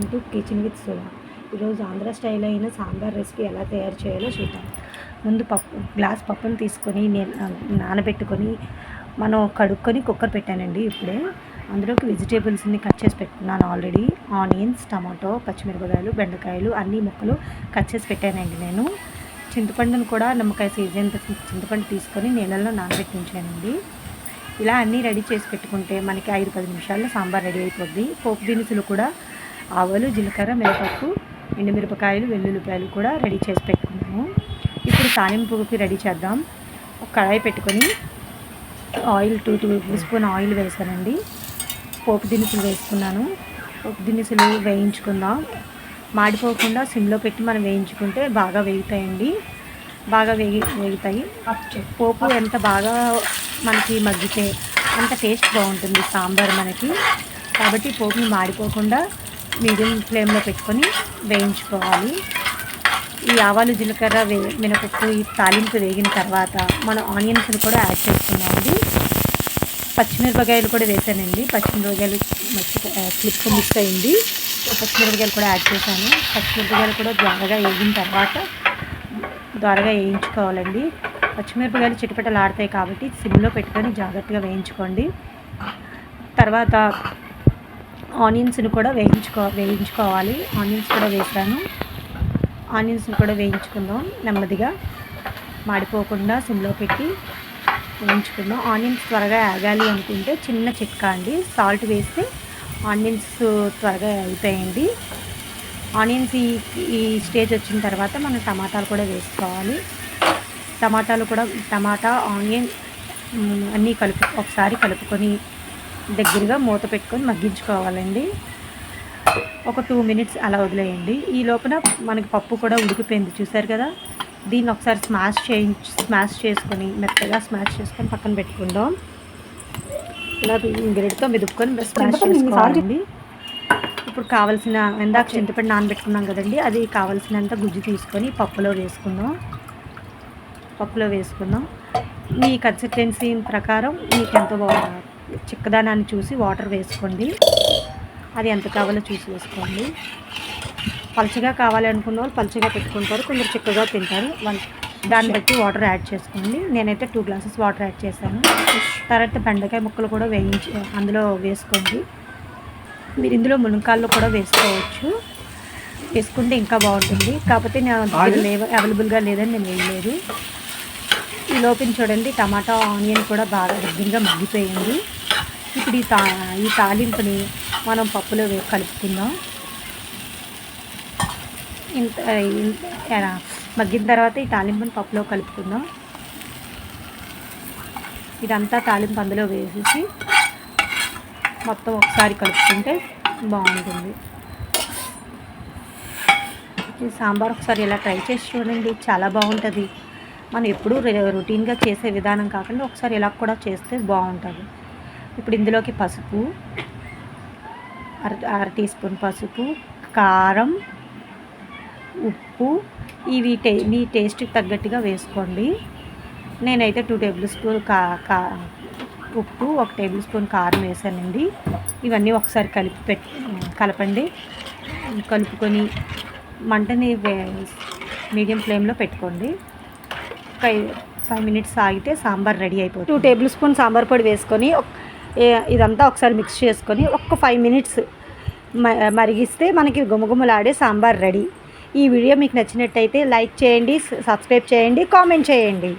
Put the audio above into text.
Welcome to kitchen with Sudha. ఈరోజు Andhra style అయిన sambar recipe ఎలా తయారు చేయాలో చూద్దాం. ముందు గ్లాస్ పప్పును తీసుకొని నానబెట్టుకొని మనం కడుక్కొని కుక్కర్ పెట్టానండి. ఇప్పుడే అందులోకి వెజిటేబుల్స్ని కట్ చేసి పెట్టుకున్నాను. ఆల్రెడీ ఆనియన్స్, టమాటో, పచ్చిమిరపకాయలు, బెండకాయలు అన్ని ముక్కలు కట్ చేసి పెట్టానండి. నేను చింతపండును కూడా నిమ్మకాయ సీజన్ చింతపండు తీసుకొని నీళ్ళల్లో నానబెట్టి ఉంచానండి. ఇలా అన్నీ రెడీ చేసి పెట్టుకుంటే మనకి 5-10 నిమిషాల్లో సాంబార్ రెడీ అయిపోద్ది. పోపు దినుసులు కూడా ఆవాలు, జీలకర్ర, మిరపప్పు, ఎండుమిరపకాయలు, వెల్లుల్లిపాయలు కూడా రెడీ చేసి పెట్టుకున్నాము. ఇప్పుడు తాలింపుకి రెడీ చేద్దాం. ఒక కడాయి పెట్టుకొని ఆయిల్ 2 టేబుల్ స్పూన్ ఆయిల్ వేసానండి. పోపు దినుసులు వేసుకున్నాను. పోపు దినుసులు వేయించుకుందాం. మాడిపోకుండా సిమ్లో పెట్టి మనం వేయించుకుంటే బాగా వేగుతాయండి. బాగా వేగుతాయి. పోపు ఎంత బాగా మనకి మగ్గితే అంత టేస్ట్ బాగుంటుంది సాంబార్ మనకి. కాబట్టి పోపుని మాడిపోకుండా మీడియం ఫ్లేమ్లో పెట్టుకొని వేయించుకోవాలి. ఈ ఆవాలు, జీలకర్ర, మినపప్పు ఈ తాలింపు వేగిన తర్వాత మనం ఆనియన్స్ని కూడా యాడ్ చేసుకున్నామండి. పచ్చిమిరపకాయలు కూడా వేసానండి. పచ్చిమిరపకాయలు స్లిప్ మిక్స్ అయింది. పచ్చిమిరపకాయలు కూడా యాడ్ చేశాను. పచ్చిమిరపకాయలు కూడా త్వరగా వేగిన తర్వాత త్వరగా వేయించుకోవాలండి. పచ్చిమిరపకాయలు చిటపటలాడతాయి కాబట్టి సిమ్లో పెట్టుకొని జాగ్రత్తగా వేయించుకోండి. తర్వాత ఆనియన్స్ని కూడా వేయించుకోవాలి. ఆనియన్స్ కూడా వేసాను. ఆనియన్స్ని కూడా వేయించుకుందాం. నెమ్మదిగా మాడిపోకుండా సిమ్లో పెట్టి వేయించుకుందాం. ఆనియన్స్ త్వరగా ఆగాలి అనుకుంటే చిన్న చిట్కా అండి, సాల్ట్ వేస్తే ఆనియన్స్ త్వరగా అవుతాయండి. ఆనియన్స్ ఈ స్టేజ్ వచ్చిన తర్వాత మనం టమాటాలు కూడా వేసుకోవాలి. టమాటా, ఆనియన్ అన్నీ ఒకసారి కలుపుకొని దగ్గరగా మూత పెట్టుకొని మగ్గించుకోవాలండి. ఒక 2 మినిట్స్ అలా వదిలేయండి. ఈ లోపల మనకి పప్పు కూడా ఉడికిపోయింది, చూసారు కదా. దీన్ని ఒకసారి స్మాష్ చేసుకొని మెత్తగా స్మాష్ చేసుకొని పక్కన పెట్టుకుందాం. ఇలా గ్రెడ్తో మెదుపుకొని స్మాష్ చేసుకోవాలండి. ఇప్పుడు కావాల్సిన ఇందాక చింతపండు నానబెట్టుకున్నాం కదండి, అది కావాల్సినంత గుజ్జు తీసుకొని పప్పులో వేసుకుందాం. మీ కన్సిస్టెన్సీ ప్రకారం మీకు ఎంత చిక్కదనాన్ని చూసి వాటర్ వేసుకోండి. అది ఎంత కావాలో చూసి వేసుకోండి. పలుచగా కావాలి అనుకున్న వాళ్ళు పలుచగా పెట్టుకుంటారు, కొందరు చిక్కగా తింటారు. దాన్ని బట్టి వాటర్ యాడ్ చేసుకోండి. నేనైతే 2 గ్లాసెస్ వాటర్ యాడ్ చేశాను. తర్వాత బెండకాయ ముక్కలు కూడా అందులో వేసుకోండి. మీరు ఇందులో మునక్కాయలు కూడా వేసుకుంటే ఇంకా బాగుంటుంది. కాకపోతే అవైలబుల్గా లేదని నేను వేయలేదు. ఈ లోపల చూడండి టమాటా, ఆనియన్ కూడా బాగా దగ్గరగా మగ్గిపోయింది. ఇప్పుడు ఈ తాలింపుని మనం పప్పులో కలుపుకుందాం. మగ్గిన తర్వాత ఈ తాలింపుని పప్పులో కలుపుకుందాం. ఇదంతా తాలింపు అందులో వేసేసి మొత్తం ఒకసారి కలుపుకుంటే బాగుంటుంది. ఈ సాంబార్ ఒకసారి ఇలా ట్రై చేసి చూడండి, చాలా బాగుంటుంది. మనం ఎప్పుడూ రొటీన్గా చేసే విధానం కాకుండా ఒకసారి ఇలా కూడా చేస్తే బాగుంటుంది. ఇప్పుడు ఇందులోకి పసుపు, అర టీ స్పూన్ పసుపు, కారం, ఉప్పు ఇవి మీ టేస్ట్కి తగ్గట్టుగా వేసుకోండి. నేనైతే 2 టేబుల్ స్పూన్ ఉప్పు, 1 టేబుల్ స్పూన్ కారం వేసానండి. ఇవన్నీ ఒకసారి కలపండి. కలుపుకొని మంటని మీడియం ఫ్లేమ్లో పెట్టుకోండి. 5 మినిట్స్ ఆగితే సాంబార్ రెడీ అయిపోతుంది. 2 టేబుల్ స్పూన్ సాంబార్ పొడి వేసుకొని ఇదంతా ఒకసారి మిక్స్ చేసుకొని 5 మినిట్స్ మరిగిస్తే మనకి గుమగుమలాడే సాంబార్ రెడీ. ఈ వీడియో మీకు నచ్చినట్టయితే లైక్ చేయండి, సబ్స్క్రైబ్ చేయండి, కామెంట్ చేయండి.